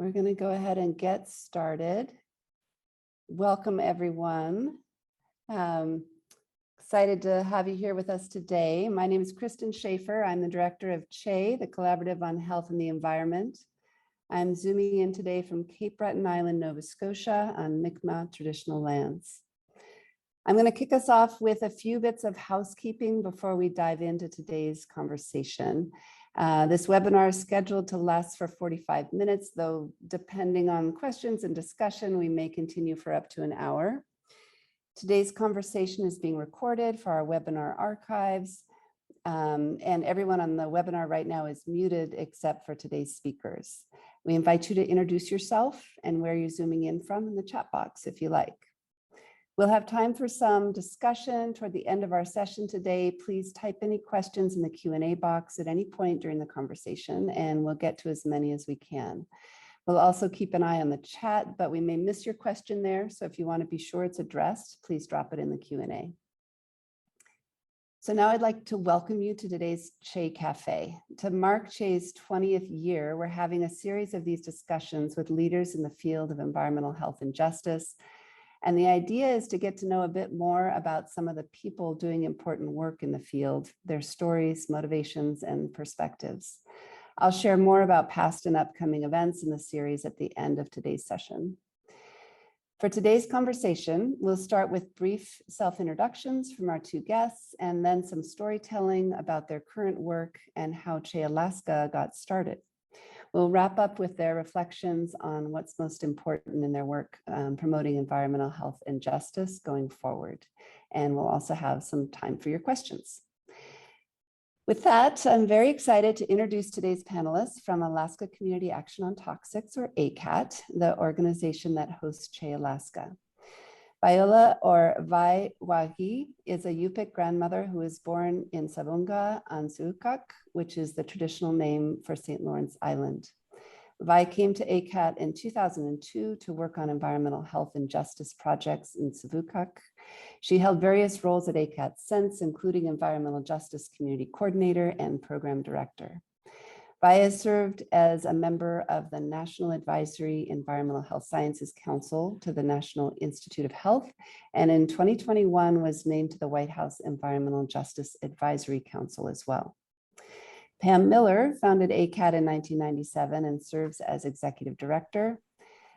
We're going to go ahead and get started. Welcome, everyone. Excited to have you here with us today. My name is Kristen Schaefer. I'm the director of CHE, the Collaborative on Health and the Environment. I'm zooming in today from Cape Breton Island, Nova Scotia on Mi'kmaq traditional lands. I'm going to kick us off with a few bits of housekeeping before we dive into today's conversation. This webinar is scheduled to last for 45 minutes, though depending on questions and discussion, we may continue for up to an hour. Today's conversation is being recorded for our webinar archives, and everyone on the webinar right now is muted except for today's speakers. We invite you to introduce yourself and where you're zooming in from in the chat box if you like. We'll have time for some discussion toward the end of our session today. Please type any questions in the Q&A box at any point during the conversation, and we'll get to as many as we can. We'll also keep an eye on the chat, but we may miss your question there. So if you want to be sure it's addressed, please drop it in the Q&A. So now I'd like to welcome you to today's CHE Cafe. To mark CHE's 20th year, we're having a series of these discussions with leaders in the field of environmental health and justice. And the idea is to get to know a bit more about some of the people doing important work in the field, their stories, motivations, and perspectives. I'll share more about past and upcoming events in the series at the end of today's session. For today's conversation, we'll start with brief self-introductions from our two guests, and then some storytelling about their current work and how CHE Alaska got started. We'll wrap up with their reflections on what's most important in their work promoting environmental health and justice going forward. And we'll also have some time for your questions. With that, I'm very excited to introduce today's panelists from Alaska Community Action on Toxics, or ACAT, the organization that hosts CHE Alaska. Viola, or Waghiyi, is a Yupik grandmother who was born in Sivuqaq on Sivuqaq, which is the traditional name for St. Lawrence Island. Vi came to ACAT in 2002 to work on environmental health and justice projects in Sivuqaq. She held various roles at ACAT since, including environmental justice community coordinator and program director. Vi has served as a member of the National Advisory Environmental Health Sciences Council to the National Institute of Health, and in 2021 was named to the White House Environmental Justice Advisory Council as well. Pam Miller founded ACAT in 1997 and serves as executive director.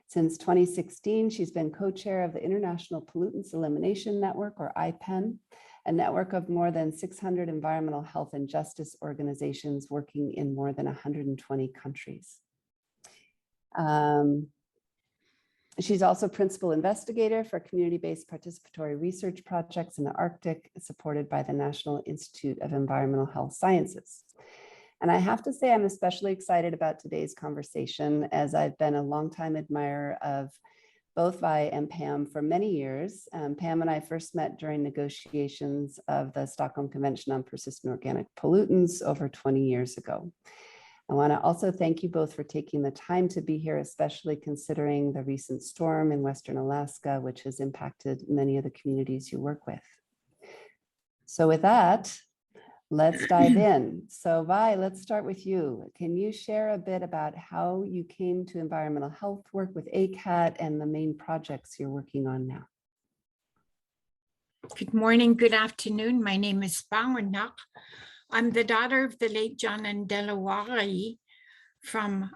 Since 2016, she's been co-chair of the International Pollutants Elimination Network, or IPEN, a network of more than 600 environmental health and justice organizations working in more than 120 countries. She's also principal investigator for community-based participatory research projects in the Arctic, supported by the National Institute of Environmental Health Sciences. And I have to say, I'm especially excited about today's conversation, as I've been a longtime admirer of both Vi and Pam for many years. Pam and I first met during negotiations of the Stockholm Convention on Persistent Organic Pollutants over 20 years ago. I want to also thank you both for taking the time to be here, especially considering the recent storm in Western Alaska, which has impacted many of the communities you work with. So with that, let's dive in. So Vi, let's start with you. Can you share a bit about how you came to environmental health work with ACAT and the main projects you're working on now? Good morning, good afternoon. My name is Viola. I'm the daughter of the late John and Della Waghiyi from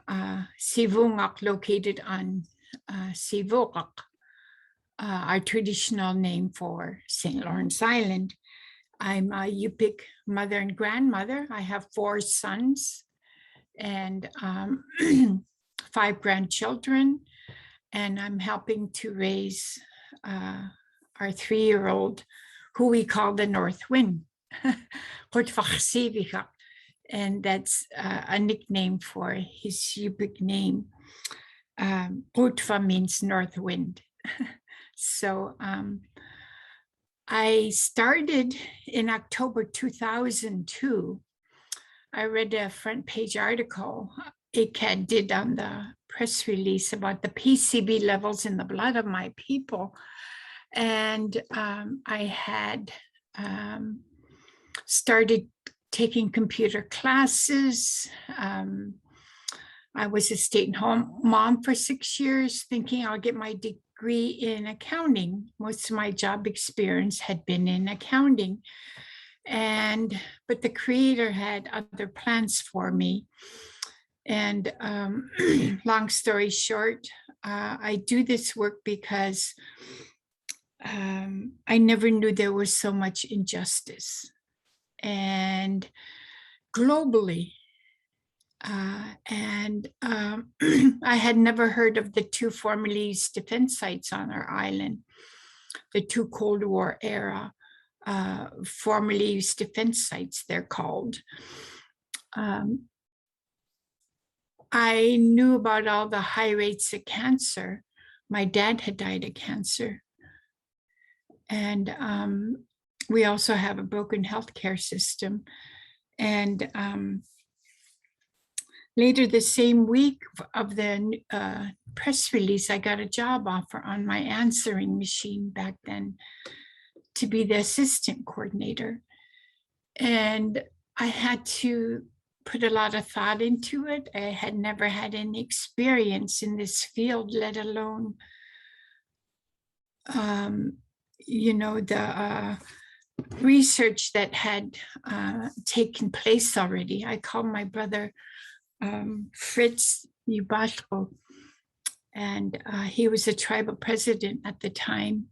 Sivuqaq, located on Sivuqaq, our traditional name for St. Lawrence Island. I'm a Yupik mother and grandmother. I have 4 sons and 5 grandchildren, and I'm helping to raise our 3-year-old, who we call the North Wind, Sivuqaq, and that's a nickname for his Yupik name. Rutva means North Wind. So I started in October 2002. I read a front page article ACAT did on the press release about the PCB levels in the blood of my people. And I had started taking computer classes, I was a stay-at-home mom for 6 years, thinking I'll get my degree in accounting. Most of my job experience had been in accounting. But the Creator had other plans for me. And long story short, I do this work because I never knew there was so much injustice, and globally. I had never heard of the two formerly used defense sites on our island, the two Cold War era formerly used defense sites, they're called. I knew about all the high rates of cancer. My dad had died of cancer. And we also have a broken healthcare system. And later the same week of the press release, I got a job offer on my answering machine back then to be the assistant coordinator. And I had to put a lot of thought into it. I had never had any experience in this field, let alone, the research that had taken place already. I called my brother Fritz Yubashko, and he was a tribal president at the time,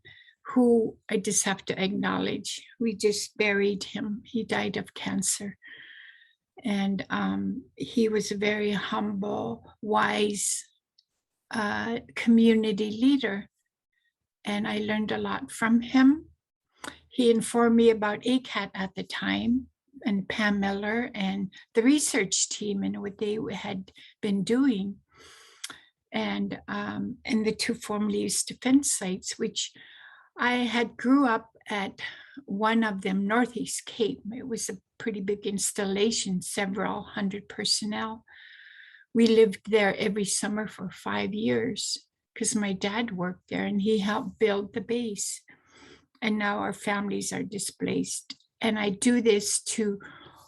who I just have to acknowledge, we just buried him. He died of cancer. And he was a very humble, wise community leader. And I learned a lot from him. He informed me about ACAT at the time, and Pam Miller and the research team and what they had been doing. And the two formerly used defense sites, which I had grew up at one of them, Northeast Cape. It was a pretty big installation, several hundred personnel. We lived there every summer for 5 years because my dad worked there and he helped build the base. And now our families are displaced. And I do this to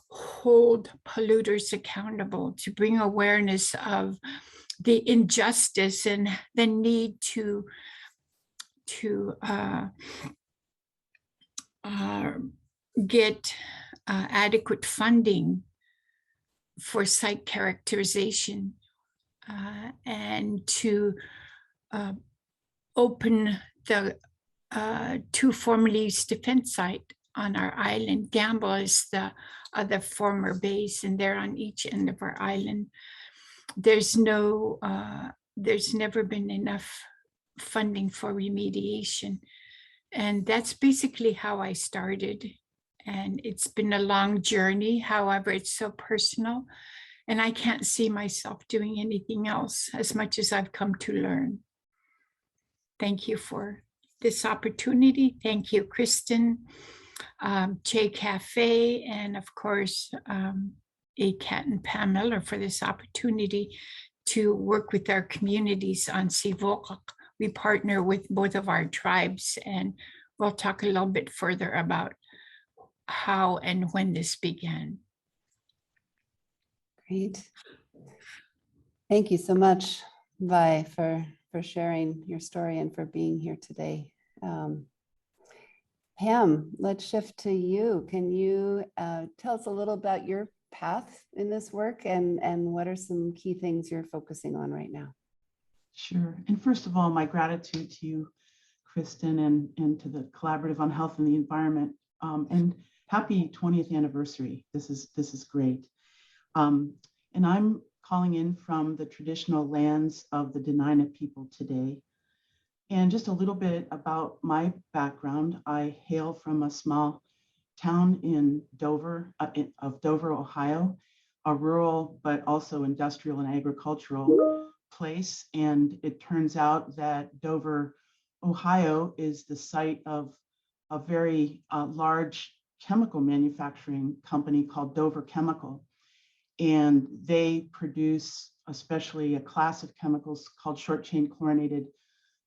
hold polluters accountable, to bring awareness of the injustice and the need to get adequate funding for site characterization and to open the two formerly used defense site on our island. Gamble is the other former base, and they're on each end of our island. There's never been enough funding for remediation. And that's basically how I started. And it's been a long journey. However, it's so personal. And I can't see myself doing anything else as much as I've come to learn. Thank you for this opportunity. Thank you, Kristen, J Cafe, and of course, ACAT and Pam Miller for this opportunity to work with our communities on Sivuqaq. We partner with both of our tribes, and we'll talk a little bit further about how and when this began. Great. Thank you so much, Vi, for sharing your story and for being here today. Pam, let's shift to you. Can you tell us a little about your path in this work and what are some key things you're focusing on right now? Sure. And first of all, my gratitude to you, Kristen, and to the Collaborative on Health and the Environment. And happy 20th anniversary. This is great. And I'm calling in from the traditional lands of the Dena'ina people today. And just a little bit about my background. I hail from a small town in Dover, Ohio, a rural but also industrial and agricultural place. And it turns out that Dover, Ohio is the site of a very large chemical manufacturing company called Dover Chemical. And they produce especially a class of chemicals called short chain chlorinated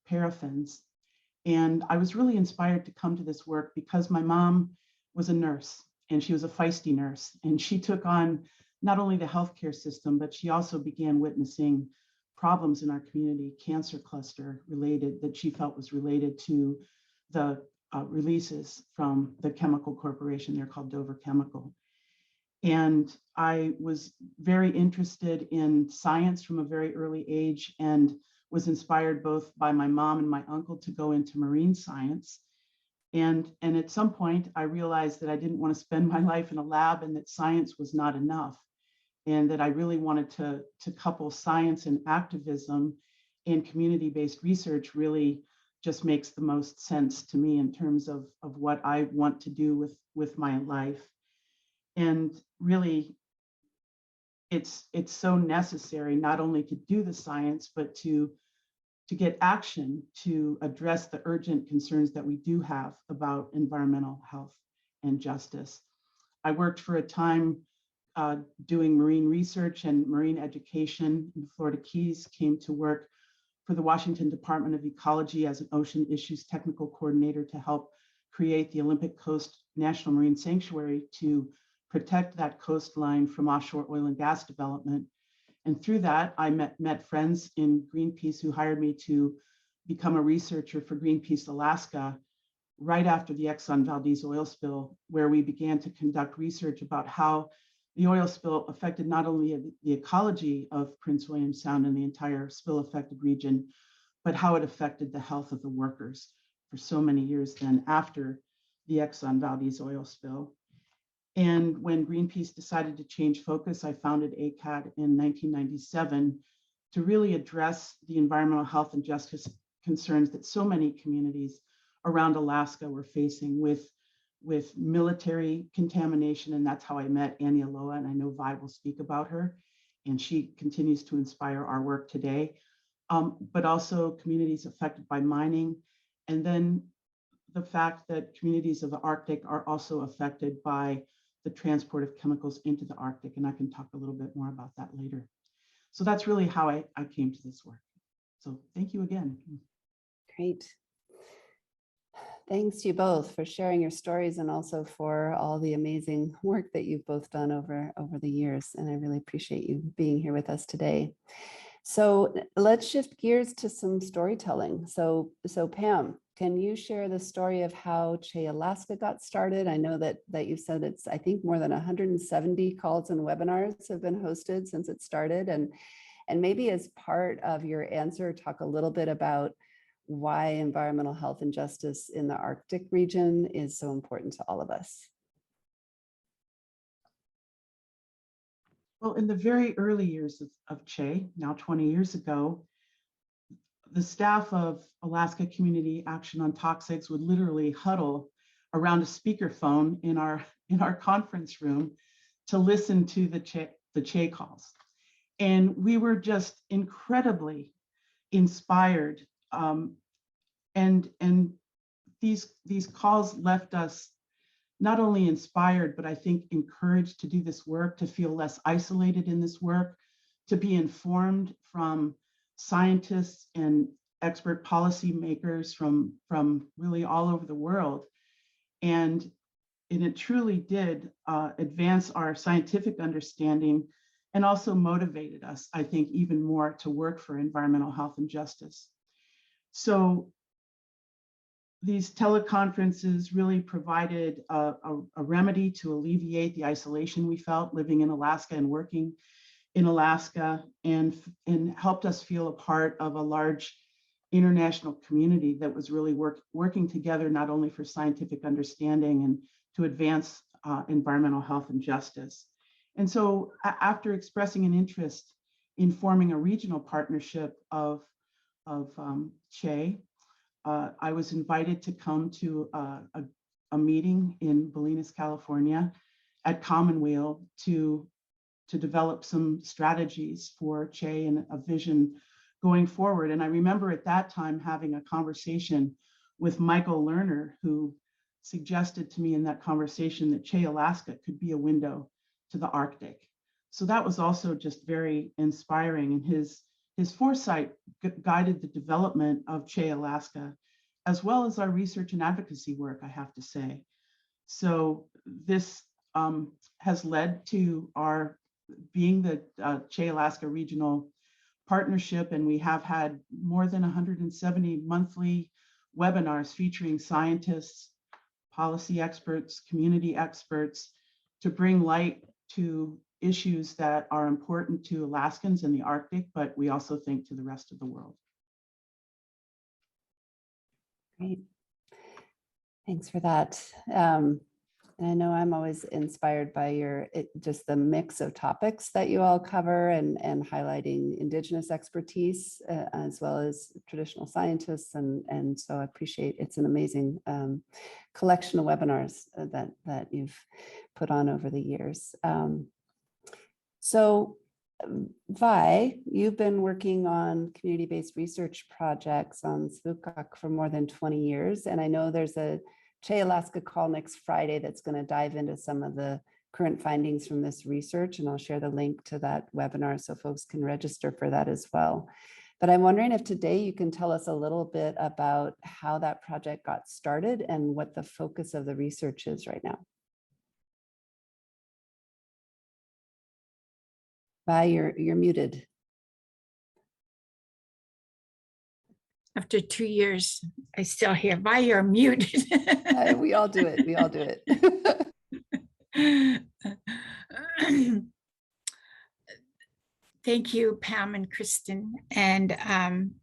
paraffins. And I was really inspired to come to this work because my mom was a nurse, and she was a feisty nurse, and she took on not only the healthcare system, but she also began witnessing problems in our community, cancer cluster related, that she felt was related to the releases from the chemical corporation. They're called Dover Chemical. And I was very interested in science from a very early age and was inspired both by my mom and my uncle to go into marine science. And at some point, I realized that I didn't want to spend my life in a lab and that science was not enough, and that I really wanted to couple science and activism, and community-based research really just makes the most sense to me in terms of what I want to do with my life. And really, it's so necessary not only to do the science, but to get action to address the urgent concerns that we do have about environmental health and justice. I worked for a time doing marine research and marine education in the Florida Keys, came to work for the Washington Department of Ecology as an ocean issues technical coordinator to help create the Olympic Coast National Marine Sanctuary to protect that coastline from offshore oil and gas development. And through that, I met friends in Greenpeace who hired me to become a researcher for Greenpeace Alaska right after the Exxon Valdez oil spill, where we began to conduct research about how the oil spill affected not only the ecology of Prince William Sound and the entire spill affected region, but how it affected the health of the workers for so many years then after the Exxon Valdez oil spill. And when Greenpeace decided to change focus, I founded ACAT in 1997 to really address the environmental health and justice concerns that so many communities around Alaska were facing with military contamination. And that's how I met Annie Aloha, and I know Vi will speak about her, and she continues to inspire our work today, but also communities affected by mining. And then the fact that communities of the Arctic are also affected by the transport of chemicals into the Arctic. And I can talk a little bit more about that later. So that's really how I came to this work. So thank you again. Great. Thanks to you both for sharing your stories and also for all the amazing work that you've both done over the years. And I really appreciate you being here with us today. So let's shift gears to some storytelling. So Pam, can you share the story of how CHE Alaska got started? I know that you said it's, I think, more than 170 calls and webinars have been hosted since it started. And maybe as part of your answer, talk a little bit about why environmental health and justice in the Arctic region is so important to all of us. Well, in the very early years of CHE, now 20 years ago, the staff of Alaska Community Action on Toxics would literally huddle around a speakerphone in our conference room to listen to the CHE calls. And we were just incredibly inspired. And these calls left us not only inspired, but I think encouraged to do this work, to feel less isolated in this work, to be informed from scientists and expert policymakers from really all over the world. And it truly did advance our scientific understanding and also motivated us, I think, even more to work for environmental health and justice. So these teleconferences really provided a remedy to alleviate the isolation we felt living in Alaska and working in Alaska, and helped us feel a part of a large international community that was really working together not only for scientific understanding and to advance environmental health and justice. And so after expressing an interest in forming a regional partnership of CHE, I was invited to come to a meeting in Bolinas, California at Commonweal to develop some strategies for CHE and a vision going forward. And I remember at that time having a conversation with Michael Lerner, who suggested to me in that conversation that CHE Alaska could be a window to the Arctic. So that was also just very inspiring, and his foresight guided the development of CHE Alaska, as well as our research and advocacy work, I have to say. So this has led to our being the Che Alaska Regional Partnership, and we have had more than 170 monthly webinars featuring scientists, policy experts, community experts to bring light to issues that are important to Alaskans in the Arctic, but we also think to the rest of the world. Great. Thanks for that. And I know I'm always inspired by just the mix of topics that you all cover and highlighting Indigenous expertise as well as traditional scientists. And so I appreciate it's an amazing collection of webinars that you've put on over the years. So Vi, you've been working on community-based research projects on Sivuqaq for more than 20 years. And I know there's a Che Alaska call next Friday that's going to dive into some of the current findings from this research. And I'll share the link to that webinar so folks can register for that as well. But I'm wondering if today you can tell us a little bit about how that project got started and what the focus of the research is right now. Vi, you're muted. After 2 years, I still hear, Vi, you're muted. We all do it. We all do it. Thank you, Pam and Kristen. And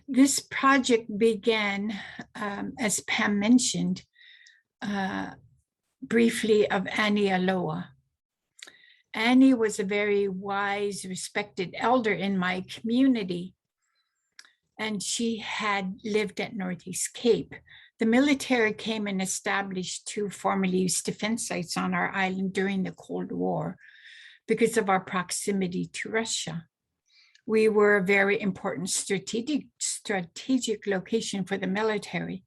this project began, as Pam mentioned, briefly of Annie Aloha. Annie was a very wise, respected elder in my community, and she had lived at Northeast Cape. The military came and established 2 formerly used defense sites on our island during the Cold War because of our proximity to Russia. We were a very important strategic location for the military.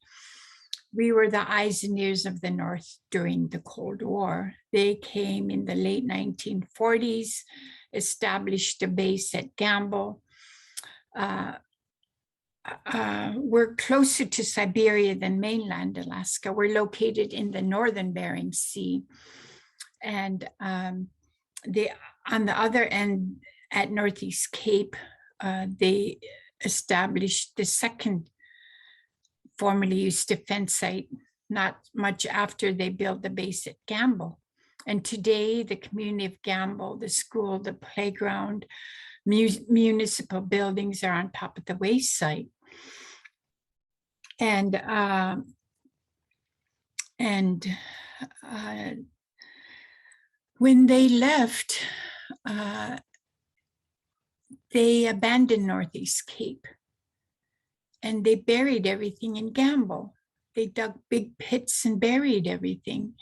We were the eyes and ears of the North during the Cold War. They came in the late 1940s, established a base at Gamble. We're closer to Siberia than mainland Alaska. We're located in the northern Bering Sea. And on the other end at Northeast Cape, they established the second formerly used defense site, not much after they built the base at Gamble. And today, the community of Gamble, the school, the playground, municipal buildings are on top of the waste site. And when they left, they abandoned Northeast Cape. And they buried everything in Gamble. They dug big pits and buried everything.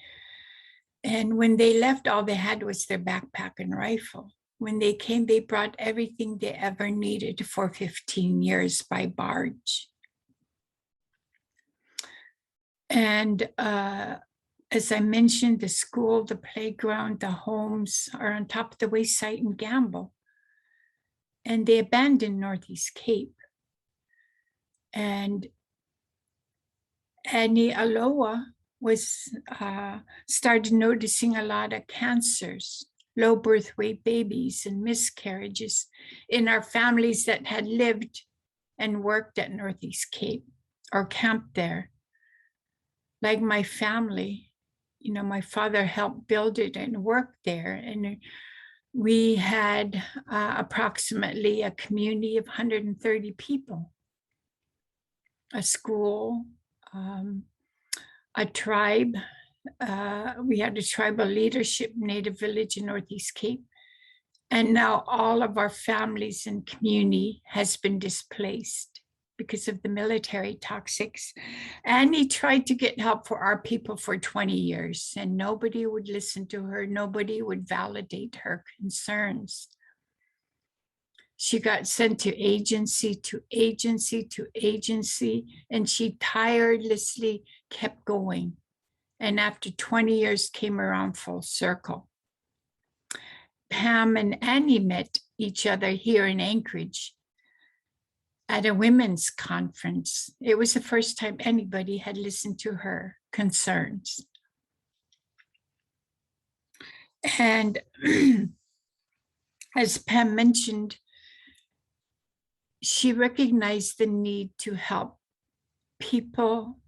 And when they left, all they had was their backpack and rifle. When they came, they brought everything they ever needed for 15 years by barge. And as I mentioned, the school, the playground, the homes are on top of the waste site in Gamble. And they abandoned Northeast Cape. And Annie Aloha started noticing a lot of cancers, low birth weight babies and miscarriages in our families that had lived and worked at Northeast Cape or camped there. Like my family, you know, my father helped build it and worked there. And we had approximately a community of 130 people. A school, a tribe. We had a tribal leadership, Native village in Northeast Cape. And now all of our families and community has been displaced because of the military toxics. Annie tried to get help for our people for 20 years, and nobody would listen to her. Nobody would validate her concerns. She got sent to agency to agency to agency, and she tirelessly kept going. And after 20 years came around full circle. Pam and Annie met each other here in Anchorage at a women's conference. It was the first time anybody had listened to her concerns. And as Pam mentioned, she recognized the need to help people,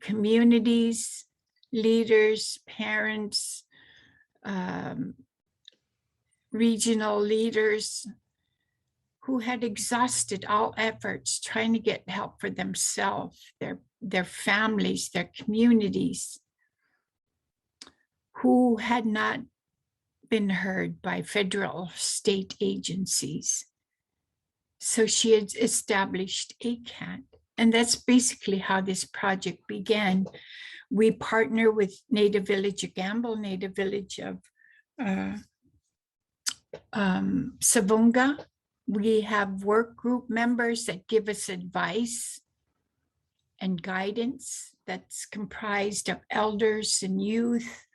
communities, leaders, parents, regional leaders who had exhausted all efforts trying to get help for themselves, their families, their communities, who had not been heard by federal state agencies. So she had established ACAT, and that's basically how this project began. We partner with Native Village of Gamble, Native Village of Sivuqaq. We have work group members that give us advice and guidance that's comprised of elders and youth,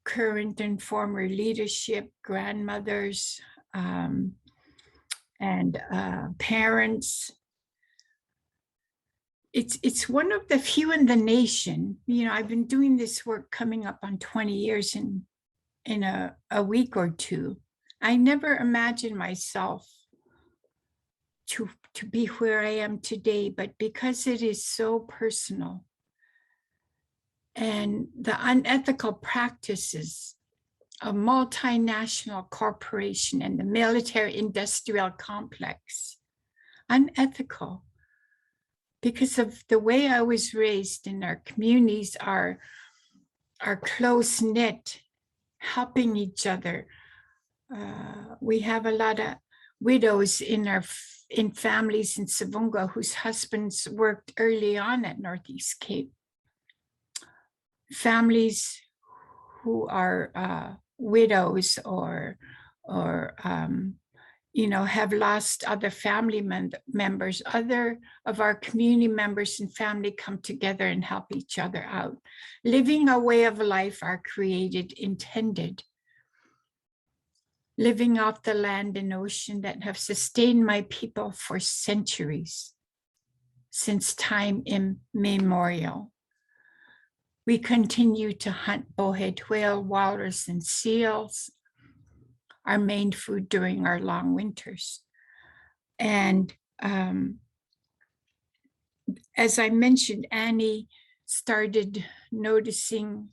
current and former leadership, grandmothers, and parents. It's one of the few in the nation. You know, I've been doing this work coming up on 20 years in a week or two. I never imagined myself to be where I am today, but because it is so personal and the unethical practices of multinational corporation and the military industrial complex, unethical, because of the way I was raised in our communities are close-knit, helping each other. We have a lot of widows in families in Sivuqaq whose husbands worked early on at Northeast Cape. Families who are widows or you know, have lost other family members. Other of our community members and family come together and help each other out. Living a way of life our created intended. Living off the land and ocean that have sustained my people for centuries, since time immemorial. We continue to hunt bowhead whale, walrus, and seals, our main food during our long winters. And as I mentioned, Annie started noticing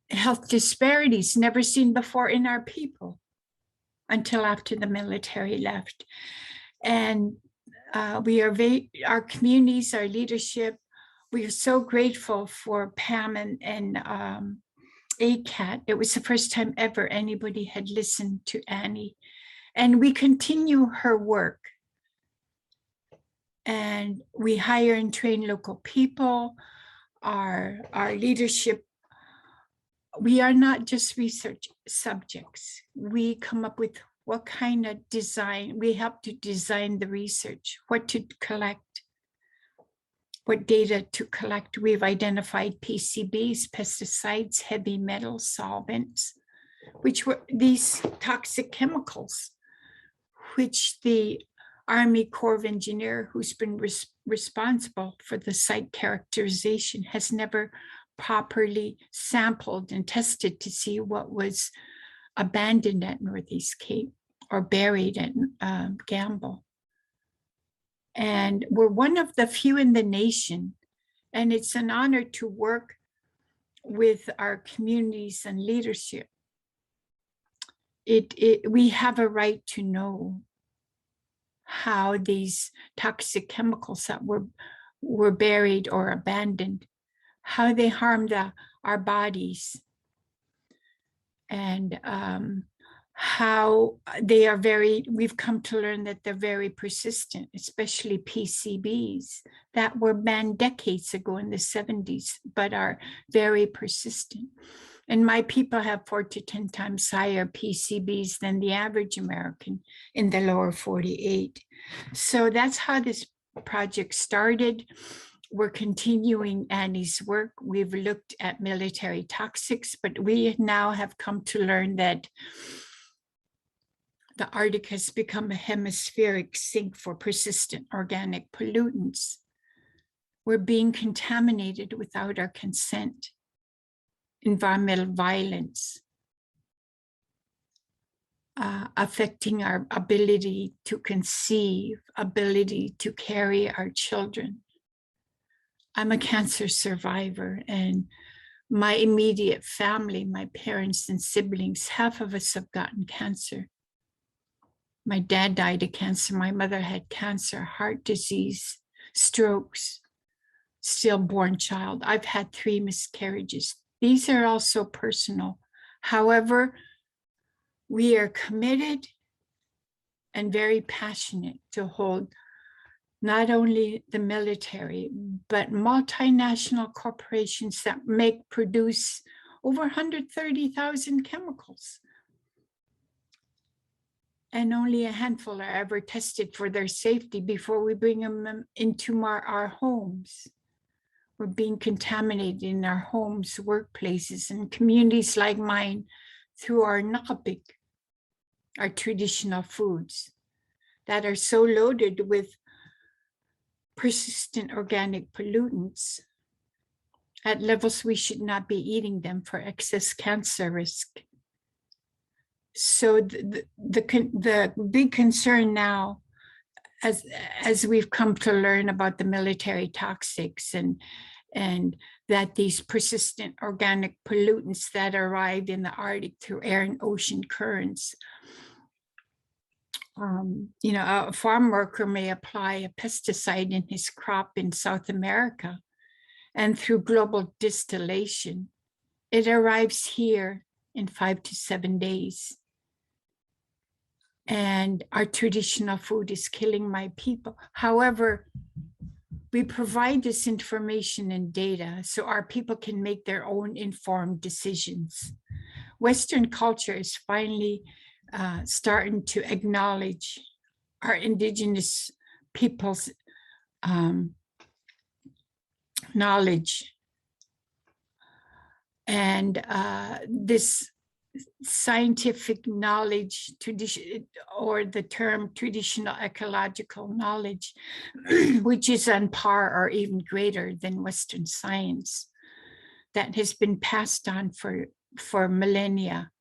health disparities never seen before in our people until after the military left. And our communities, our leadership, we are so grateful for Pam and ACAT. It was the first time ever anybody had listened to Annie. And we continue her work. And we hire and train local people, our leadership. We are not just research subjects. We come up with what kind of design, we help to design the research, what to collect, what data to collect. We've identified PCBs, pesticides, heavy metal solvents, which were these toxic chemicals, which the Army Corps of Engineer, who's been responsible for the site characterization, has never properly sampled and tested to see what was abandoned at Northeast Cape or buried at Gamble. And we're one of the few in the nation, and it's an honor to work with our communities and leadership. We have a right to know how these toxic chemicals that were buried or abandoned, how they harmed our bodies, and how they are we've come to learn that they're very persistent, especially PCBs that were banned decades ago in the 70s, but are very persistent. And my people have 4 to 10 times higher PCBs than the average American in the lower 48. So that's how this project started. We're continuing Annie's work. We've looked at military toxics, but we now have come to learn that the Arctic has become a hemispheric sink for persistent organic pollutants. We're being contaminated without our consent. environmental violence, affecting our ability to conceive, ability to carry our children. I'm a cancer survivor, and my immediate family, my parents and siblings, half of us have gotten cancer. My dad died of cancer. My mother had cancer, heart disease, strokes, stillborn child. I've had 3 miscarriages. These are also personal. However, we are committed and very passionate to hold not only the military, but multinational corporations that produce over 130,000 chemicals. And only a handful are ever tested for their safety before we bring them into our homes. We're being contaminated in our homes, workplaces, and communities like mine through our nakapik, our traditional foods that are so loaded with persistent organic pollutants at levels we should not be eating them for excess cancer risk. So the big concern now, as we've come to learn about the military toxics and that these persistent organic pollutants that arrive in the Arctic through air and ocean currents, a farm worker may apply a pesticide in his crop in South America, and through global distillation, it arrives here in 5 to 7 days. And our traditional food is killing my people. However, we provide this information and data so our people can make their own informed decisions. Western culture is finally starting to acknowledge our indigenous people's knowledge. And this scientific knowledge, or the term traditional ecological knowledge, which is on par or even greater than Western science, that has been passed on for millennia,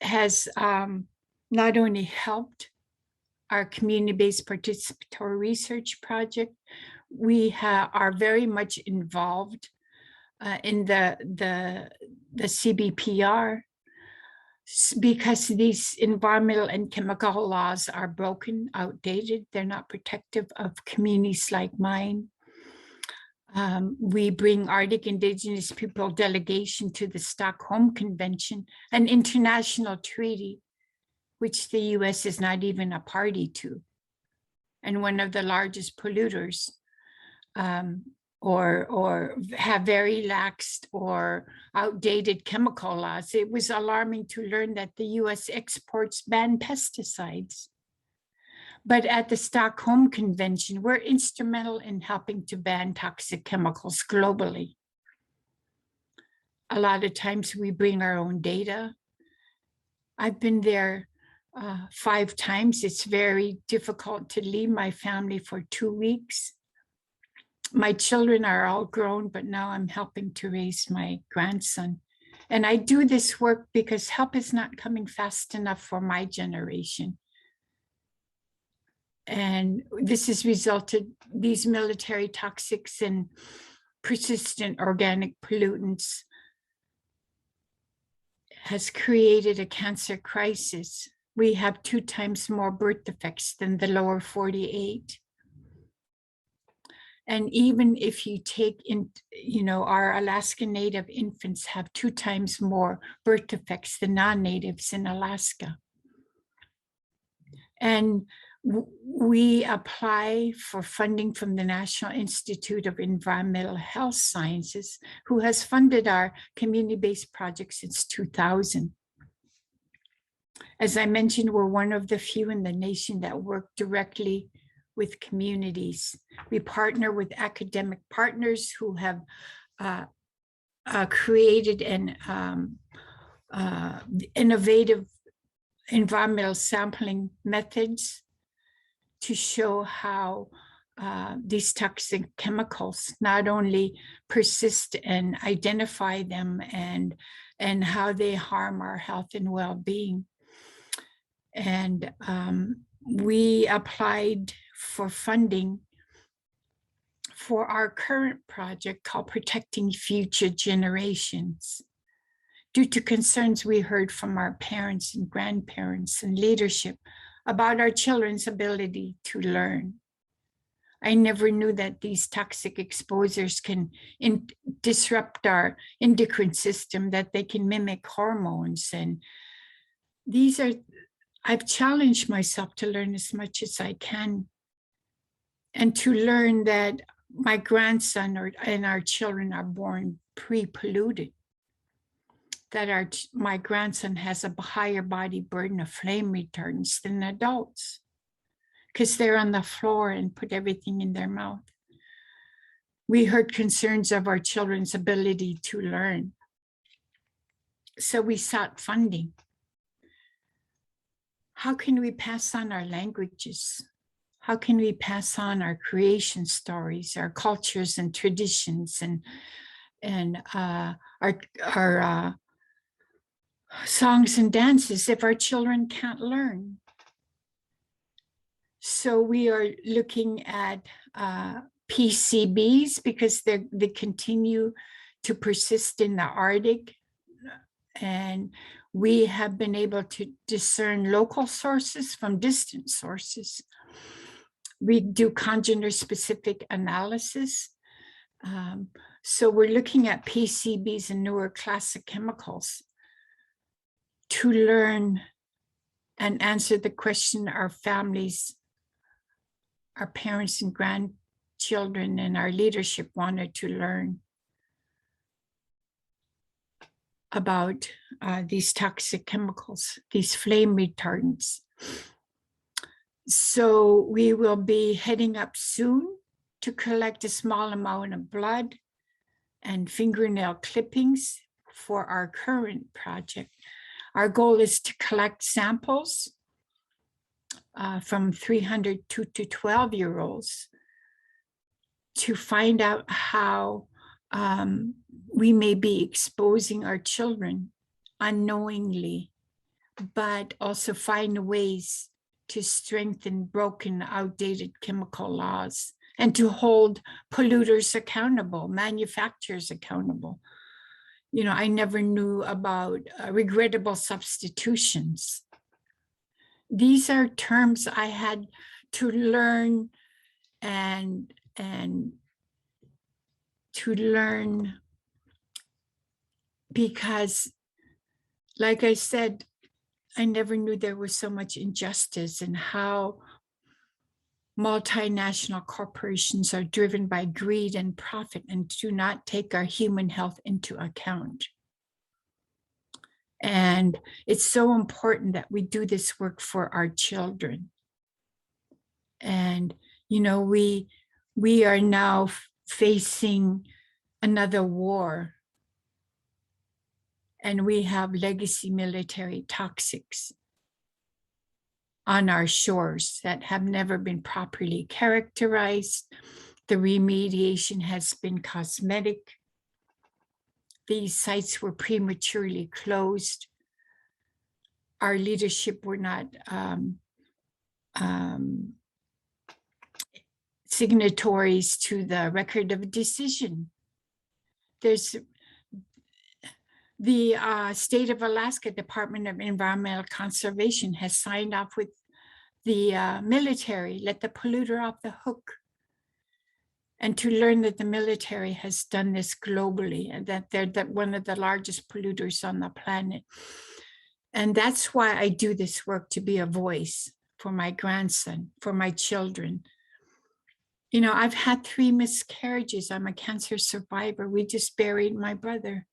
has not only helped our community-based participatory research project, we are very much involved in the CBPR, because these environmental and chemical laws are broken, outdated. They're not protective of communities like mine. We bring Arctic Indigenous people delegation to the Stockholm Convention, an international treaty which the US is not even a party to, and one of the largest polluters, or have very lax or outdated chemical laws. It was alarming to learn that the US exports banned pesticides. But at the Stockholm Convention, we're instrumental in helping to ban toxic chemicals globally. A lot of times we bring our own data. I've been there 5 times. It's very difficult to leave my family for 2 weeks. My children are all grown, but now I'm helping to raise my grandson. And I do this work because help is not coming fast enough for my generation. And this has resulted, these military toxics and persistent organic pollutants has created a cancer crisis. We have 2 times more birth defects than the lower 48. And even if you take in, our Alaska Native infants have 2 times more birth defects than non-natives in Alaska. And we apply for funding from the National Institute of Environmental Health Sciences, who has funded our community-based project since 2000. As I mentioned, we're one of the few in the nation that work directly with communities. We partner with academic partners who have created an innovative environmental sampling methods to show how these toxic chemicals, not only persist and identify them and how they harm our health and well-being. And we applied for funding for our current project called Protecting Future Generations, due to concerns we heard from our parents and grandparents and leadership about our children's ability to learn. I never knew that these toxic exposures can disrupt our endocrine system, that they can mimic hormones. And I've challenged myself to learn as much as I can, and to learn that my grandson and our children are born pre-polluted, that my grandson has a higher body burden of flame retardants than adults, because they're on the floor and put everything in their mouth. We heard concerns of our children's ability to learn. So we sought funding. How can we pass on our languages? How can we pass on our creation stories, our cultures and traditions, and our songs and dances if our children can't learn? So we are looking at PCBs, because they continue to persist in the Arctic, and we have been able to discern local sources from distant sources. We do congenitor-specific analysis. So we're looking at PCBs and newer classic chemicals to learn and answer the question our families, our parents and grandchildren and our leadership wanted to learn about these toxic chemicals, these flame retardants. So we will be heading up soon to collect a small amount of blood and fingernail clippings for our current project. Our goal is to collect samples from 302 to 12-year-olds to find out how we may be exposing our children unknowingly, but also find ways to strengthen broken, outdated chemical laws and to hold polluters accountable, manufacturers accountable. You know, I never knew about regrettable substitutions. These are terms I had to learn and to learn because, like I said, I never knew there was so much injustice and how multinational corporations are driven by greed and profit and do not take our human health into account. And it's so important that we do this work for our children. And, you know, we are now facing another war. And we have legacy military toxics on our shores that have never been properly characterized. The remediation has been cosmetic. These sites were prematurely closed. Our leadership were not signatories to the record of decision. There's the State of Alaska Department of Environmental Conservation has signed off with the military, let the polluter off the hook. And to learn that the military has done this globally and that they're one of the largest polluters on the planet. And that's why I do this work, to be a voice for my grandson, for my children. You know, I've had 3 miscarriages. I'm a cancer survivor. We just buried my brother.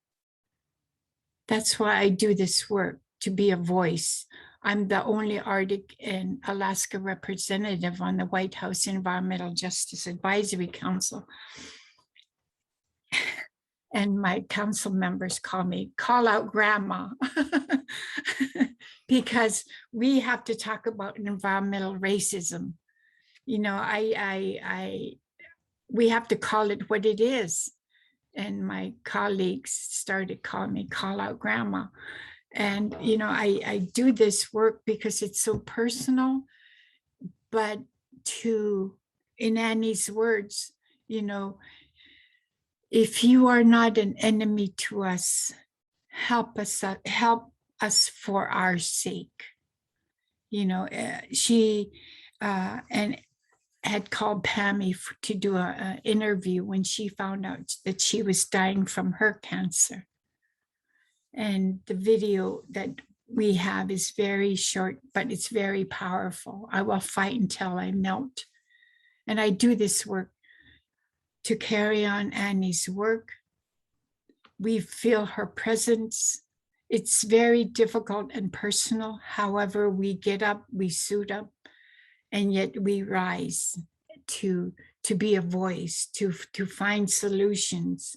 That's why I do this work, to be a voice. I'm the only Arctic and Alaska representative on the White House Environmental Justice Advisory Council. And my council members call out grandma, because we have to talk about environmental racism you know, we have to call it what it is. And my colleagues started calling me call out grandma. And, you know, I do this work because it's so personal, but in Annie's words, you know, if you are not an enemy to us, help us for our sake. You know, she and had called Pammy to do an interview when she found out that she was dying from her cancer. And the video that we have is very short, but it's very powerful. I will fight until I melt. And I do this work to carry on Annie's work. We feel her presence. It's very difficult and personal. However, we get up, we suit up, and yet we rise to be a voice, to find solutions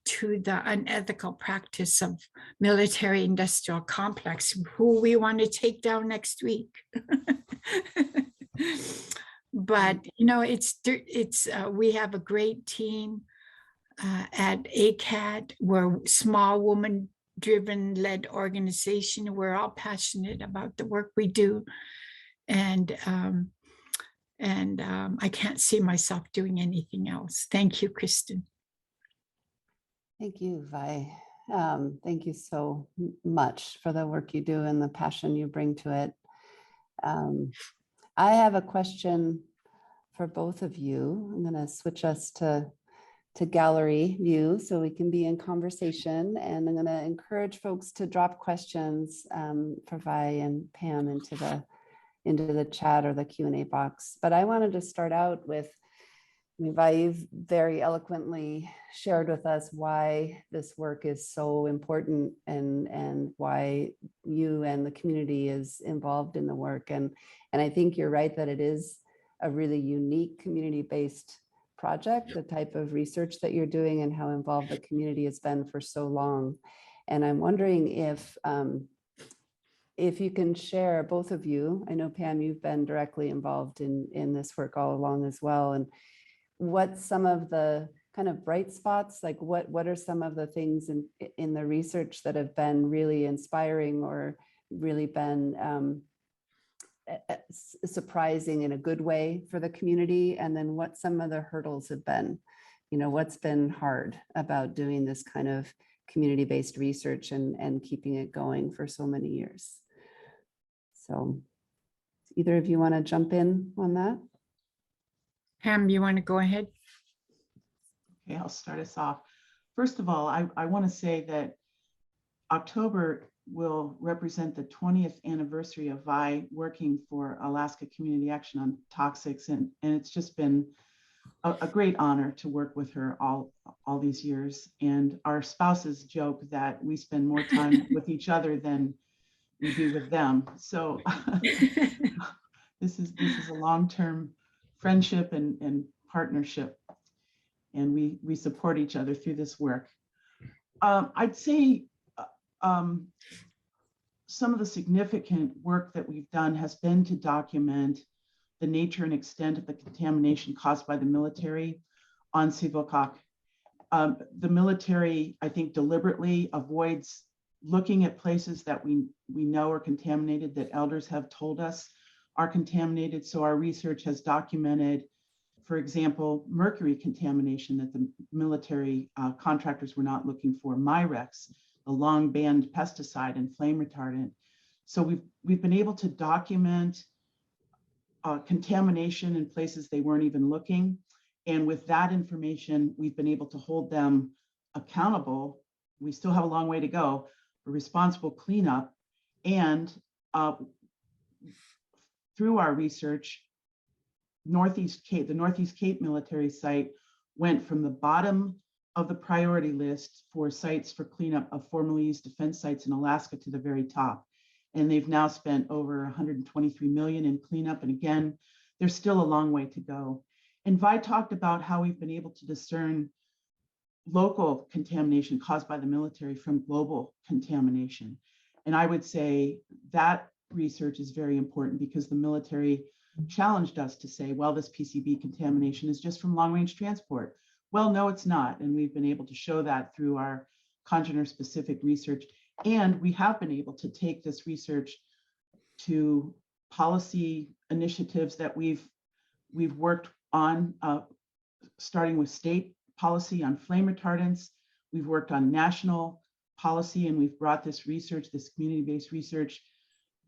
to the unethical practice of military industrial complex, who we want to take down next week. But, you know, we have a great team at ACAT. We're a small woman-driven led organization. We're all passionate about the work we do. And I can't see myself doing anything else. Thank you, Kristen. Thank you, Vi. Thank you so much for the work you do and the passion you bring to it. I have a question for both of you. I'm going to switch us to gallery view so we can be in conversation, and I'm going to encourage folks to drop questions for Vi and Pam into the chat or the Q&A box. But I wanted to start out with, I mean, Vi, you've very eloquently shared with us why this work is so important and why you and the community is involved in the work. And I think you're right that it is a really unique community-based project, the type of research that you're doing and how involved the community has been for so long. And I'm wondering if you can share, both of you, I know Pam, you've been directly involved in this work all along as well, and what some of the kind of bright spots, like what are some of the things in the research that have been really inspiring or really been surprising in a good way for the community, and then what some of the hurdles have been, you know, what's been hard about doing this kind of community-based research and keeping it going for so many years. So either of you want to jump in on that? Pam, you want to go ahead? Okay, I'll start us off. First of all, I want to say that October will represent the 20th anniversary of Vi working for Alaska Community Action on Toxics, and it's just been a great honor to work with her all these years. And our spouses joke that we spend more time with each other than we do with them. So this is a long-term friendship and partnership, and we support each other through this work. I'd say some of the significant work that we've done has been to document the nature and extent of the contamination caused by the military on Sivuqaq. The military, I think, deliberately avoids looking at places that we know are contaminated, that elders have told us are contaminated. So our research has documented, for example, mercury contamination that the military contractors were not looking for, Mirex, a long banned pesticide and flame retardant. So we've been able to document contamination in places they weren't even looking. And with that information, we've been able to hold them accountable. We still have a long way to go for responsible cleanup. And through our research, the Northeast Cape military site went from the bottom of the priority list for sites for cleanup of formerly used defense sites in Alaska to the very top. And they've now spent over 123 million in cleanup. And again, there's still a long way to go. And Vi talked about how we've been able to discern local contamination caused by the military from global contamination. And I would say that research is very important because the military challenged us to say, well, this PCB contamination is just from long-range transport. Well, no, it's not. And we've been able to show that through our congenitor-specific research. And we have been able to take this research to policy initiatives that we've worked on, starting with state policy on flame retardants. We've worked on national policy, and we've brought this research, this community-based research,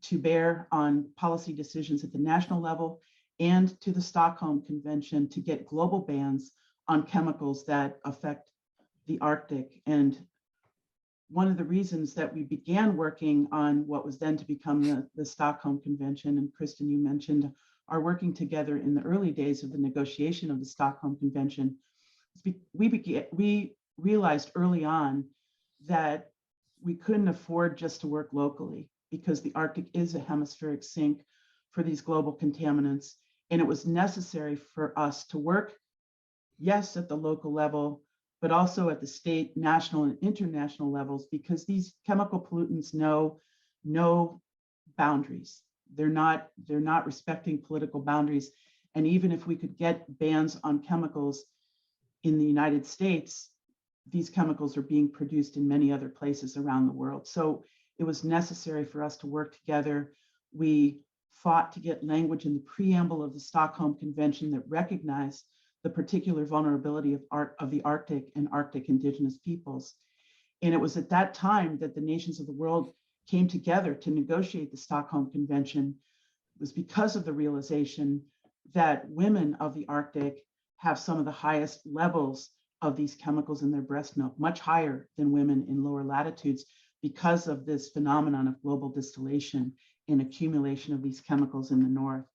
to bear on policy decisions at the national level and to the Stockholm Convention to get global bans on chemicals that affect the Arctic. And one of the reasons that we began working on what was then to become the Stockholm Convention, and Kristen, you mentioned our working together in the early days of the negotiation of the Stockholm Convention, we realized early on that we couldn't afford just to work locally, because the Arctic is a hemispheric sink for these global contaminants. And it was necessary for us to work, yes, at the local level, but also at the state, national, and international levels, because these chemical pollutants know no boundaries. They're not respecting political boundaries. And even if we could get bans on chemicals in the United States, these chemicals are being produced in many other places around the world. So it was necessary for us to work together. We fought to get language in the preamble of the Stockholm Convention that recognized the particular vulnerability of the Arctic and Arctic indigenous peoples. And it was at that time that the nations of the world came together to negotiate the Stockholm Convention. It was because of the realization that women of the Arctic have some of the highest levels of these chemicals in their breast milk, much higher than women in lower latitudes, because of this phenomenon of global distillation and accumulation of these chemicals in the north.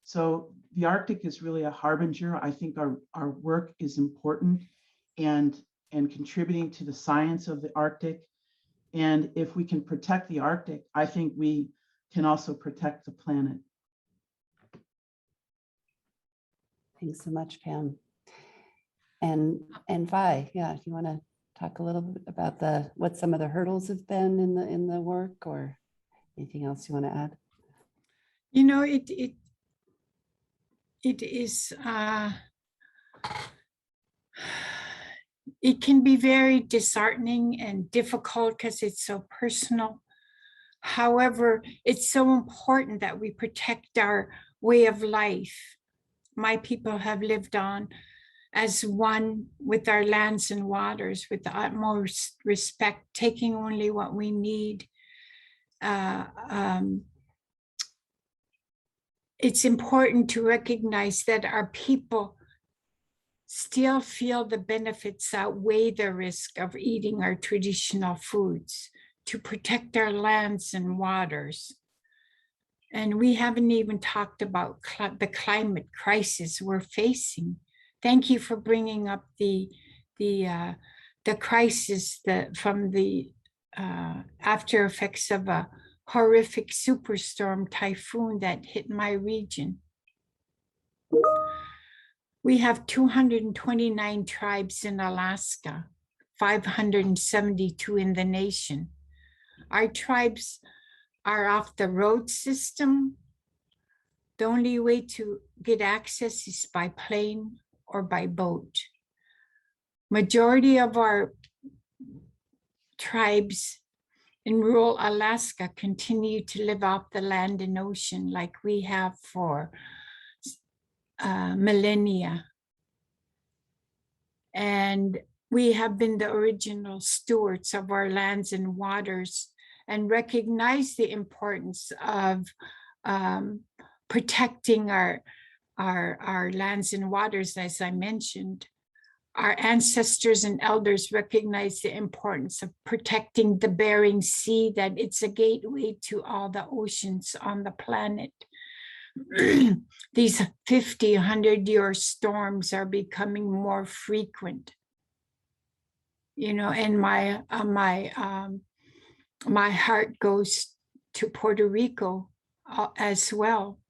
So the Arctic is really a harbinger. I think our work is important and contributing to the science of the Arctic. And if we can protect the Arctic, I think we can also protect the planet. Thanks so much, Pam. And Vi, yeah, if you want to talk a little bit about what some of the hurdles have been in the work, or anything else you want to add? You know, it is it can be very disheartening and difficult because it's so personal. However, it's so important that we protect our way of life. My people have lived on as one with our lands and waters, with the utmost respect, taking only what we need. It's important to recognize that our people still feel the benefits outweigh the risk of eating our traditional foods, to protect our lands and waters. And we haven't even talked about the climate crisis we're facing. Thank you for bringing up the crisis from the after effects of a horrific superstorm typhoon that hit my region. We have 229 tribes in Alaska, 572 in the nation. Our tribes are off the road system. The only way to get access is by plane or by boat. Majority of our tribes in rural Alaska continue to live off the land and ocean like we have for millennia. And we have been the original stewards of our lands and waters, and recognize the importance of protecting our lands and waters. As I mentioned, our ancestors and elders recognize the importance of protecting the Bering Sea, that it's a gateway to all the oceans on the planet. These 50, 100-year storms are becoming more frequent. You know, and my heart goes to Puerto Rico as well.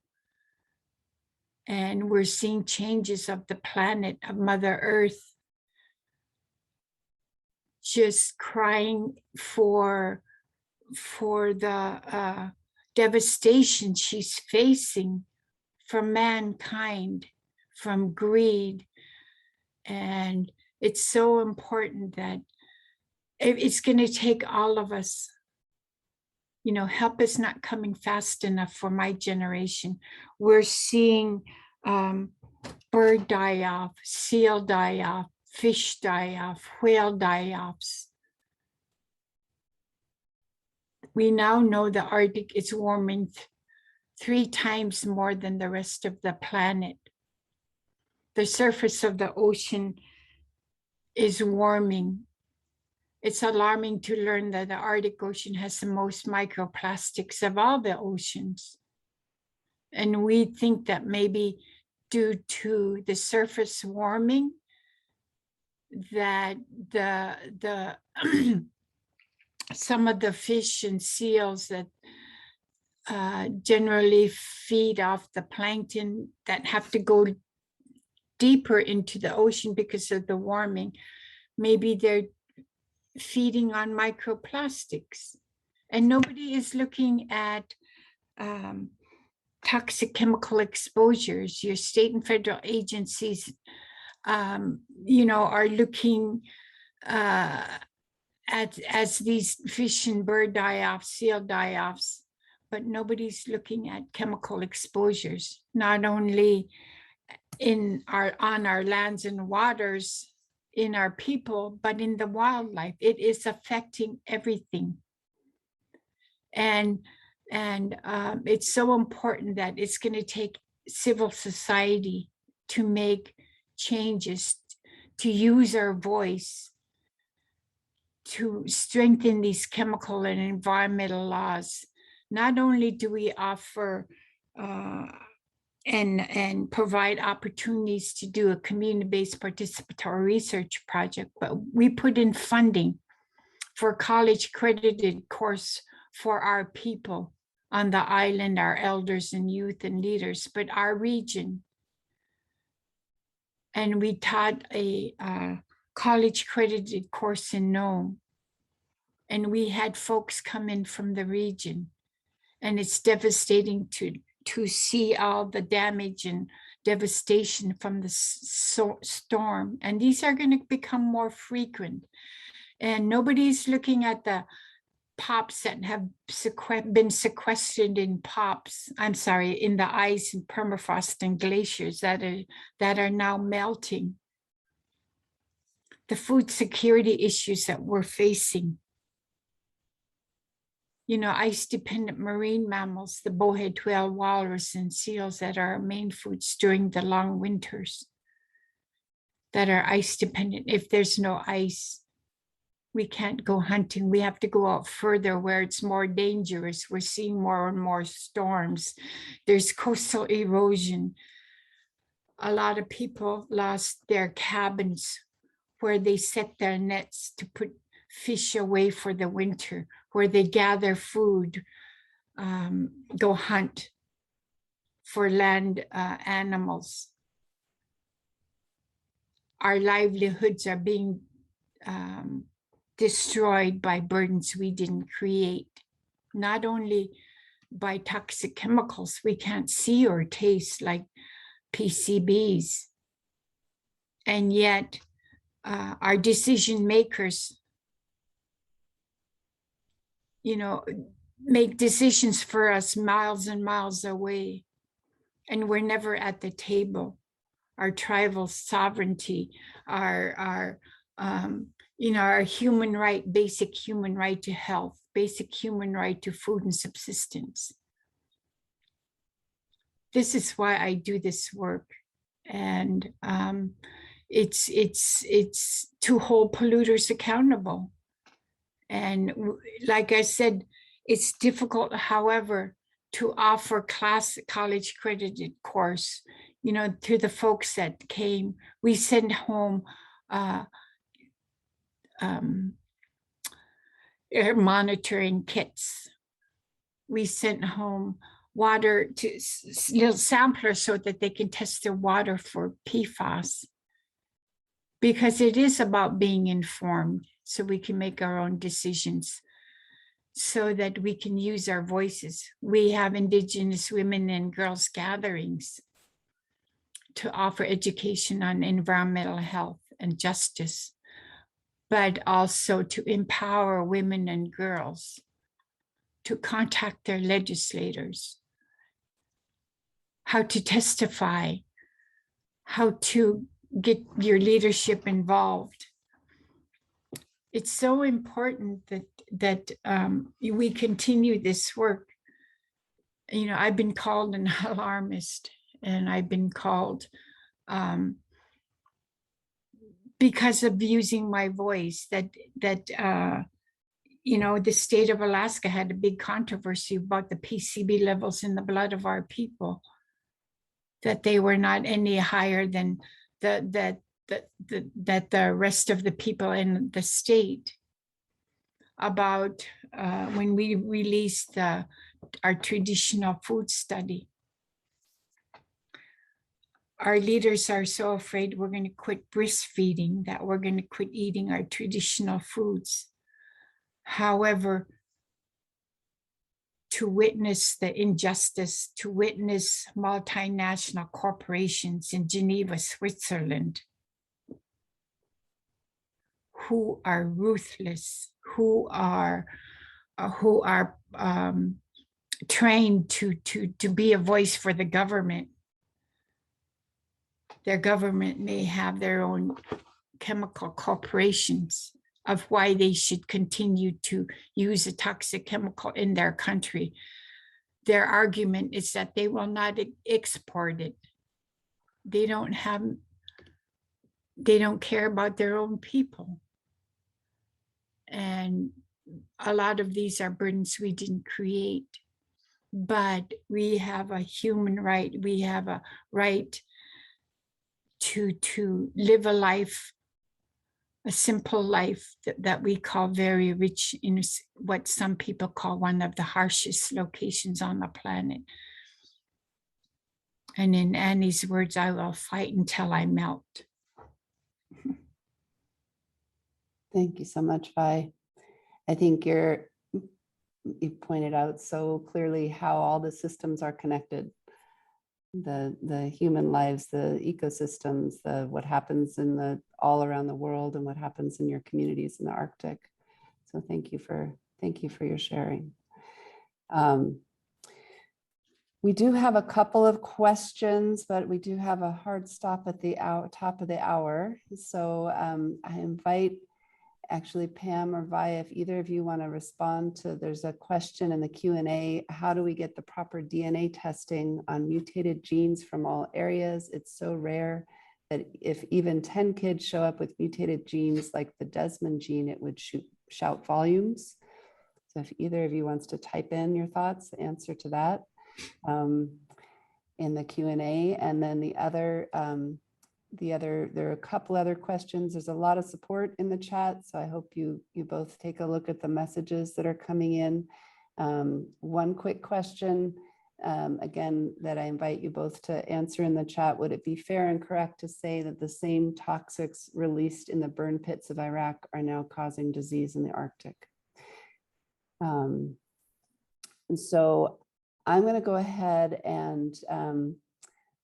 And we're seeing changes of the planet, of Mother Earth, just crying for the devastation she's facing from mankind, from greed. And it's so important that it's going to take all of us. You know, help is not coming fast enough for my generation. We're seeing bird die-off, seal die-off, fish die-off, whale die-offs. We now know the Arctic is warming 3 times more than the rest of the planet. The surface of the ocean is warming. It's alarming to learn that the Arctic Ocean has the most microplastics of all the oceans. And we think that maybe due to the surface warming, that the some of the fish and seals that generally feed off the plankton that have to go deeper into the ocean because of the warming, maybe they're feeding on microplastics. And nobody is looking at toxic chemical exposures. Your state and federal agencies, you know, are looking as these fish and bird die-offs, seal die-offs, but nobody's looking at chemical exposures, not only on our lands and waters, in our people, but in the wildlife. It is affecting everything. And it's so important that it's going to take civil society to make changes, to use our voice, to strengthen these chemical and environmental laws. Not only do we offer and provide opportunities to do a community-based participatory research project, but we put in funding for college-credited course for our people on the island, our elders and youth and leaders, but our region. And we taught a college-credited course in Nome. And we had folks come in from the region. And it's devastating to see all the damage and devastation from the storm. And these are going to become more frequent. And nobody's looking at the pops that have been sequestered in in the ice and permafrost and glaciers that are now melting. The food security issues that we're facing. You know, ice-dependent marine mammals, the bowhead whale, walrus, and seals that are our main foods during the long winters, that are ice-dependent. If there's no ice, we can't go hunting. We have to go out further where it's more dangerous. We're seeing more and more storms. There's coastal erosion. A lot of people lost their cabins where they set their nets to put fish away for the winter, where they gather food, go hunt for land animals. Our livelihoods are being destroyed by burdens we didn't create, not only by toxic chemicals we can't see or taste like PCBs, and yet our decision makers, you know, make decisions for us miles and miles away, and we're never at the table. Our tribal sovereignty, our you know, our human right, basic human right to health, basic human right to food and subsistence. This is why I do this work, and it's to hold polluters accountable. And like I said, it's difficult, however, to offer college credited course, you know, to the folks that came. We send home air monitoring kits. We sent home water to little samplers so that they can test their water for PFAS, because it is about being informed so we can make our own decisions. so that we can use our voices. We have Indigenous women and girls gatherings to offer education on environmental health and justice, but also to empower women and girls to contact their legislators, how to testify, how to get your leadership involved. It's so important that we continue this work. You know, I've been called an alarmist, and I've been called because of using my voice, you know, the state of Alaska had a big controversy about the PCB levels in the blood of our people, that they were not any higher than that the rest of the people in the state. About when we released our traditional food study. Our leaders are so afraid we're going to quit breastfeeding, that we're going to quit eating our traditional foods. However, to witness the injustice, to witness multinational corporations in Geneva, Switzerland, who are ruthless, who are trained to be a voice for the government. Their government may have their own chemical corporations of why they should continue to use a toxic chemical in their country. Their argument is that they will not export it. They don't care about their own people. And a lot of these are burdens we didn't create, but we have a human right. We have a right to live a life, a simple life that we call very rich in what some people call one of the harshest locations on the planet. And in Annie's words, I will fight until I melt. Thank you so much, Vi. I think you pointed out so clearly how all the systems are connected. The human lives, the ecosystems, what happens all around the world, and what happens in your communities in the Arctic. So thank you for your sharing. We do have a couple of questions, but we do have a hard stop at the top of the hour. So I invite actually Pam or Vi, if either of you want to respond to, there's a question in the Q&A. How do we get the proper DNA testing on mutated genes from all areas? It's so rare that if even 10 kids show up with mutated genes like the Desmond gene, it would shout volumes. So if either of you wants to type in your thoughts, the answer to that in the Q&A. And then there are a couple other questions. There's a lot of support in the chat, so I hope you both take a look at the messages that are coming in. One quick question, again, that I invite you both to answer in the chat. Would it be fair and correct to say that the same toxics released in the burn pits of Iraq are now causing disease in the Arctic? And so I'm going to go ahead and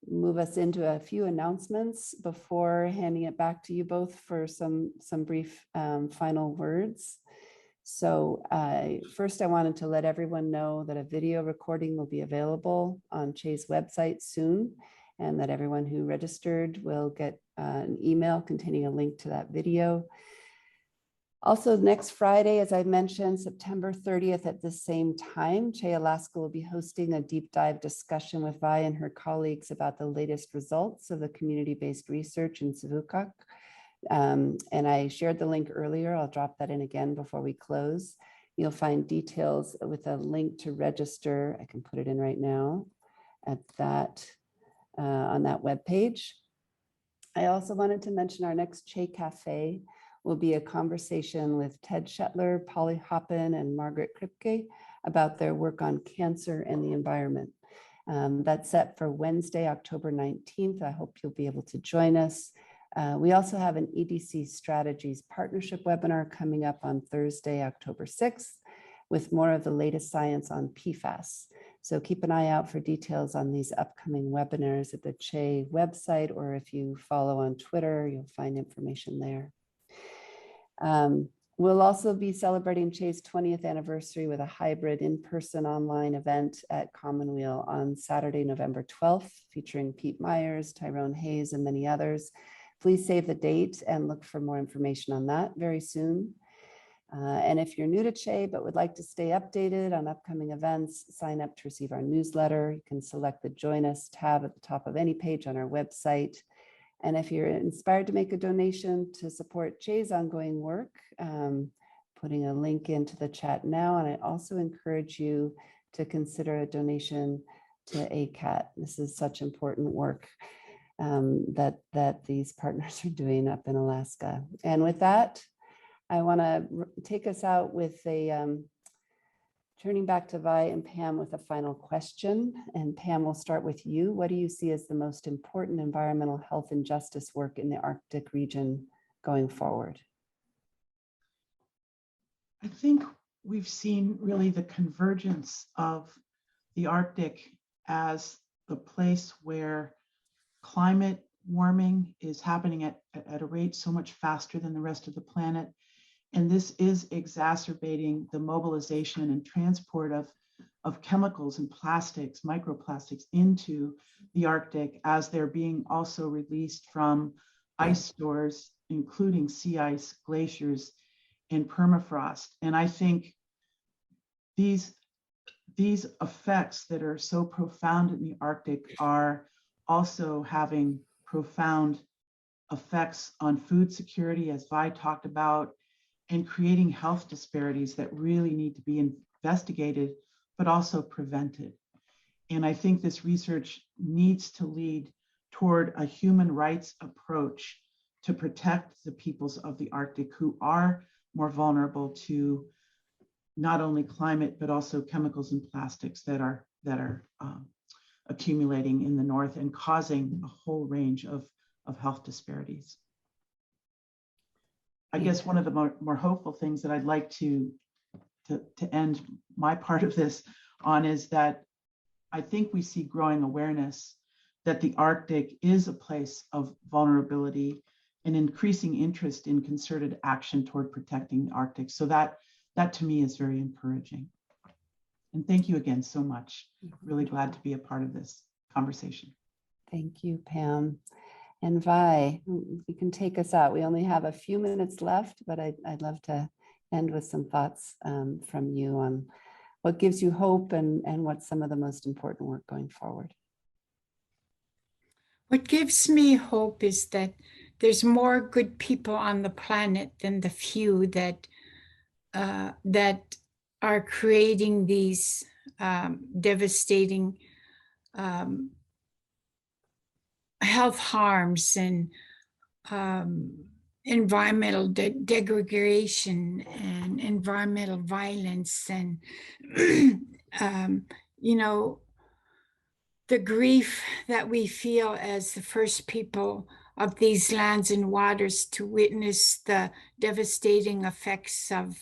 move us into a few announcements before handing it back to you both for some brief final words. So first, I wanted to let everyone know that a video recording will be available on CHE's website soon, and that everyone who registered will get an email containing a link to that video. Also, next Friday, as I mentioned, September 30th at the same time, CHE Alaska will be hosting a deep dive discussion with Vi and her colleagues about the latest results of the community-based research in Sivuqaq. And I shared the link earlier. I'll drop that in again before we close. You'll find details with a link to register. I can put it in right now at that on that webpage. I also wanted to mention our next CHE Cafe will be a conversation with Ted Shetler, Polly Hoppin, and Margaret Kripke about their work on cancer and the environment. That's set for Wednesday, October 19th. I hope you'll be able to join us. We also have an EDC Strategies Partnership webinar coming up on Thursday, October 6th. with more of the latest science on PFAS. So keep an eye out for details on these upcoming webinars at the CHE website, or if you follow on Twitter, you'll find information there. We'll also be celebrating CHE's 20th anniversary with a hybrid in-person online event at Commonweal on Saturday, November 12th, featuring Pete Myers, Tyrone Hayes, and many others. Please save the date and look for more information on that very soon. And if you're new to CHE but would like to stay updated on upcoming events, sign up to receive our newsletter. You can select the Join Us tab at the top of any page on our website. And if you're inspired to make a donation to support CHE's ongoing work, putting a link into the chat now. And I also encourage you to consider a donation to ACAT. This is such important work that these partners are doing up in Alaska. And with that, I want to take us out with a turning back to Vi and Pam with a final question. And Pam, we'll start with you. What do you see as the most important environmental health and justice work in the Arctic region going forward? I think we've seen really the convergence of the Arctic as the place where climate warming is happening at a rate so much faster than the rest of the planet. And this is exacerbating the mobilization and transport of chemicals and plastics, microplastics, into the Arctic as they're being also released from ice stores, including sea ice, glaciers, and permafrost. And I think these effects that are so profound in the Arctic are also having profound effects on food security, as Vi talked about, and creating health disparities that really need to be investigated, but also prevented. And I think this research needs to lead toward a human rights approach to protect the peoples of the Arctic who are more vulnerable to not only climate, but also chemicals and plastics that are accumulating in the north and causing a whole range of health disparities. I guess one of the more hopeful things that I'd like to end my part of this on is that I think we see growing awareness that the Arctic is a place of vulnerability and increasing interest in concerted action toward protecting the Arctic. So that to me is very encouraging. And thank you again so much. Really glad to be a part of this conversation. Thank you, Pam. And Vi, you can take us out. We only have a few minutes left, but I'd love to end with some thoughts from you on what gives you hope and what's some of the most important work going forward. What gives me hope is that there's more good people on the planet than the few that are creating these devastating health harms and environmental degradation and environmental violence and you know, the grief that we feel as the first people of these lands and waters to witness the devastating effects of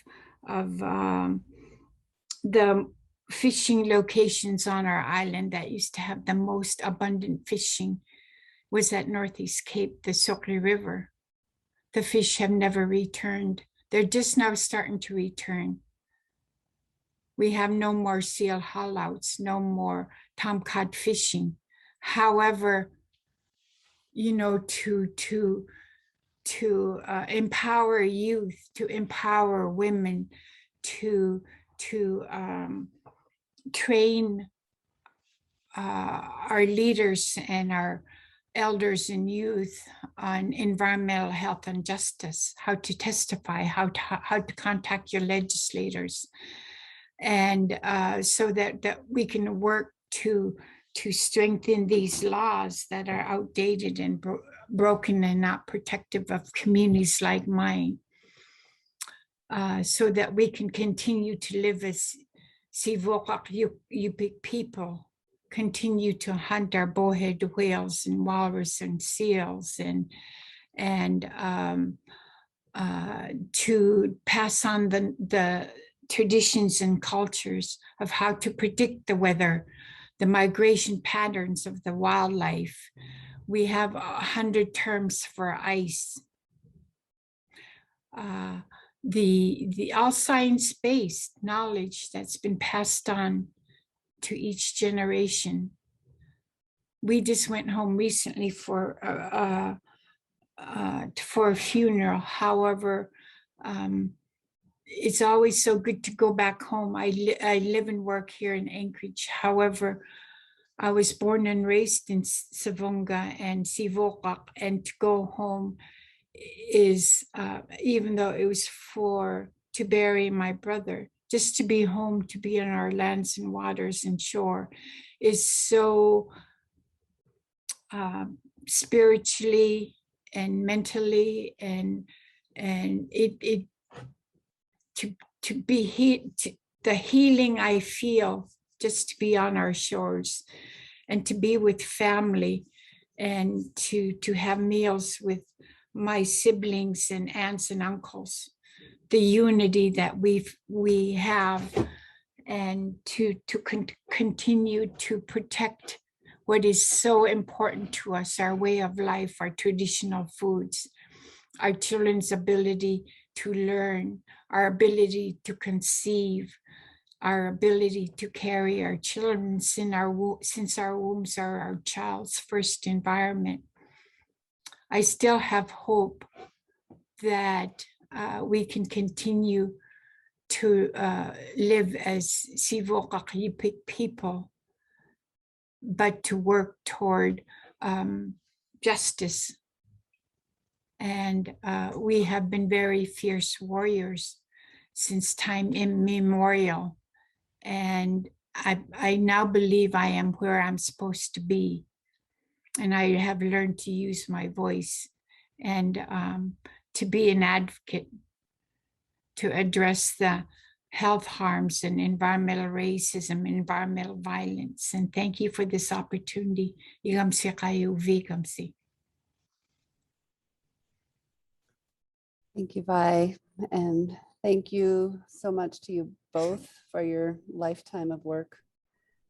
the fishing locations on our island that used to have the most abundant fishing was at Northeast Cape, the Sivuqaq River. The fish have never returned. They're just now starting to return. We have no more seal haulouts, no more tomcod fishing. However, you know, to empower youth, to empower women, to train our leaders and our elders and youth on environmental health and justice, how to testify, how to contact your legislators, and so that we can work to strengthen these laws that are outdated and broken and not protective of communities like mine, so that we can continue to live as Sivuqaq Yupik people, continue to hunt our bowhead whales and walrus and seals, and to pass on traditions and cultures of how to predict the weather, the migration patterns of the wildlife. We have 100 terms for ice. The all science-based knowledge that's been passed on to each generation. We just went home recently for a funeral. However, it's always so good to go back home. I live and work here in Anchorage. However, I was born and raised in Sivuqaq and Sivuqaq, and to go home is, even though it was to bury my brother, just to be home, to be in our lands and waters and shore, is so spiritually and mentally, and it to be the healing I feel just to be on our shores and to be with family and to have meals with my siblings and aunts and uncles, the unity that we have, and to continue to protect what is so important to us, our way of life, our traditional foods, our children's ability to learn, our ability to conceive, our ability to carry our children since our wombs are our child's first environment. I still have hope that we can continue to live as Sivuqaq people, but to work toward justice. And we have been very fierce warriors since time immemorial. And I now believe I am where I'm supposed to be. And I have learned to use my voice and to be an advocate, to address the health harms and environmental racism, environmental violence. And thank you for this opportunity. Thank you, Vi, and thank you so much to you both for your lifetime of work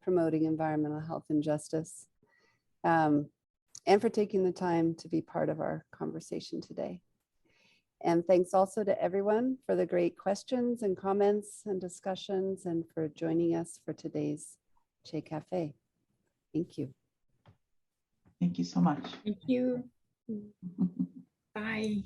promoting environmental health and justice, and for taking the time to be part of our conversation today. And thanks also to everyone for the great questions and comments and discussions, and for joining us for today's Che Cafe. Thank you. Thank you so much. Thank you. Bye.